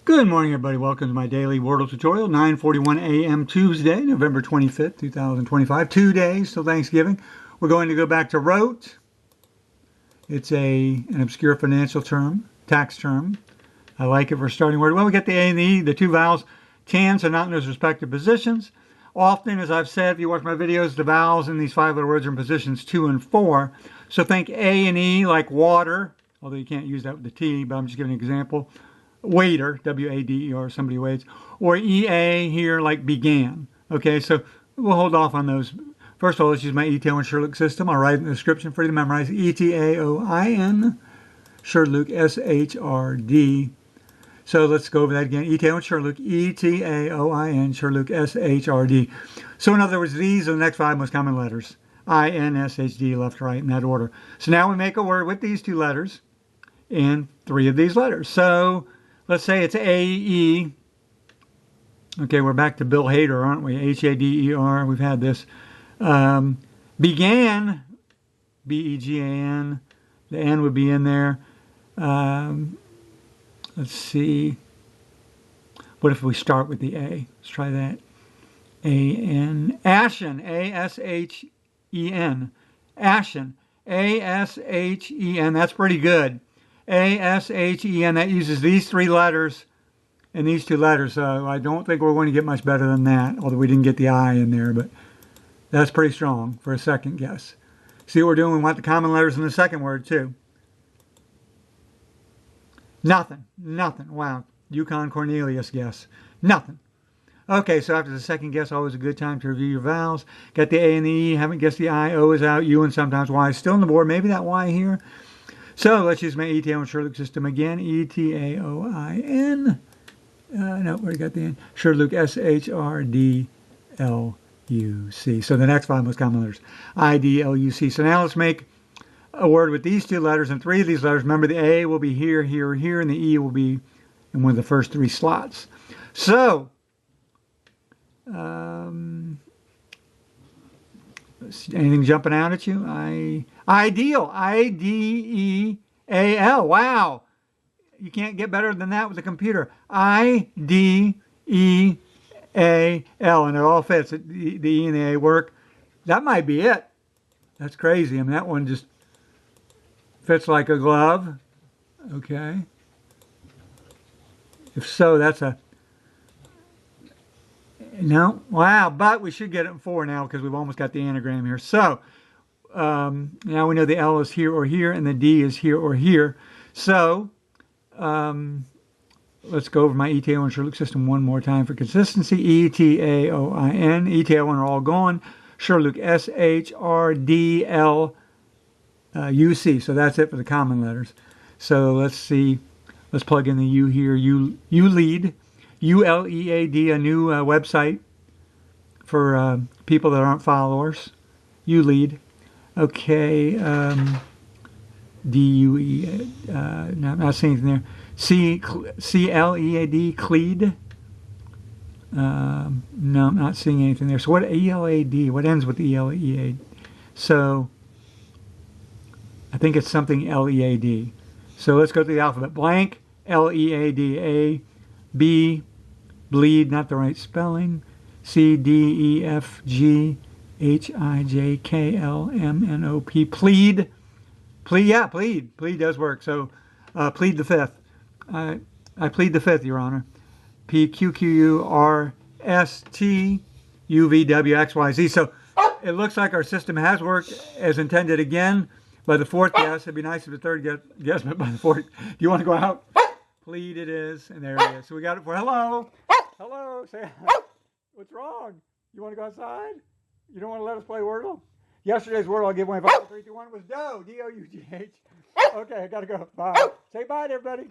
Good morning, everybody. Welcome to my daily Wordle tutorial, 9:41 a.m. Tuesday, November 25th, 2025. 2 days till Thanksgiving. We're going to go back to wrote. It's an obscure financial term, tax term. I like it for a starting word. Well, we get the A and the E, the two vowels. Cans are not in those respective positions. Often, as I've said, if you watch my videos, the vowels in these five-letter words are in positions 2 and 4. So think A and E like water, although you can't use that with the T, but I'm just giving an example. Waiter, W-A-D-E-R, somebody waits, or E-A here like began. Okay, so we'll hold off on those. First of all, let's use my ETAOIN SHRDLUC system. I'll write in the description for you to memorize. ETAOIN, SHRDLUC, S-H-R-D. So let's go over that again. ETAOIN SHRDLUC, E-T-A-O-I-N, SHRDLUC, S-H-R-D. So in other words, these are the next 5 most common letters. I-N-S-H-D, left to right, in that order. So now we make a word with these 2 letters and 3 of these letters. So let's say it's A-E. Okay, we're back to Bill Hader, aren't we? H-A-D-E-R. We've had this. Began, B-E-G-A-N. The N would be in there. Let's see. What if we start with the A? Let's try that. A-N. Ashen, A-S-H-E-N. Ashen, A-S-H-E-N. That's pretty good. A-S-H-E-N. That uses these 3 letters and these 2 letters. So I don't think we're going to get much better than that, although we didn't get the I in there, but that's pretty strong for a second guess. See what we're doing? We want the common letters in the second word, too. Nothing. Nothing. Wow. Yukon Cornelius guess. Nothing. Okay, so after the second guess, always a good time to review your vowels. Got the A and the E. Haven't guessed the I. O is out. U and sometimes Y is still on the board. Maybe that Y here. So let's use my ETAOIN SHRDLUC system again. E-T-A-O-I-N. No, where you got the N? SHRDLUC, S-H-R-D-L-U-C. So the next 5 most common letters. I-D-L-U-C. So now let's make a word with these 2 letters and 3 of these letters. Remember, the A will be here, here, here, and the E will be in one of the first 3 slots. So, anything jumping out at you? Ideal. I-D-E-A-L. Wow. You can't get better than that with a computer. I-D-E-A-L. And it all fits. The E and the A work. That might be it. That's crazy. I mean, that one just fits like a glove. Okay. If so, that's a... No. Wow. But we should get it in 4 now because we've almost got the anagram here. So, now we know the L is here or here and the D is here or here. So, let's go over my ETAOIN SHRDLUC system one more time for consistency. E-T-A-O-I-N. ETAOIN are all gone. SHRDLUC, S-H-R-D-L-U-C. So that's it for the common letters. So let's see. Let's plug in the U here. You lead. U-L-E-A-D, a new website for people that aren't followers. You lead. Okay. D-U-E. No, I'm not seeing anything there. C-L-E-A-D, Cleed. No, I'm not seeing anything there. So what, E-L-A-D? What ends with E-L-E-A? So I think it's something L-E-A-D. So let's go to the alphabet. Blank, L-E-A-D. A, B, bleed, not the right spelling. C, D, E, F, G, H, I, J, K, L, M, N, O, P. Plead. Plead, yeah, plead. Plead does work. So plead the 5th. I plead the 5th, Your Honor. P-Q-Q-U-R-S-T-U-V-W-X-Y-Z. So it looks like our system has worked as intended again. By the 4th guess, it'd be nice if the 3rd guess, but by the 4th, do you want to go out? Plead it is, and there it is. So we got it for hello. Hello. Say, what's wrong? You want to go outside? You don't want to let us play Wordle? Yesterday's Wordle I'll give away 5, 4, 3, 2, 1 was dough. D-O-U-G-H. Okay, I got to go. Bye. Say bye to everybody.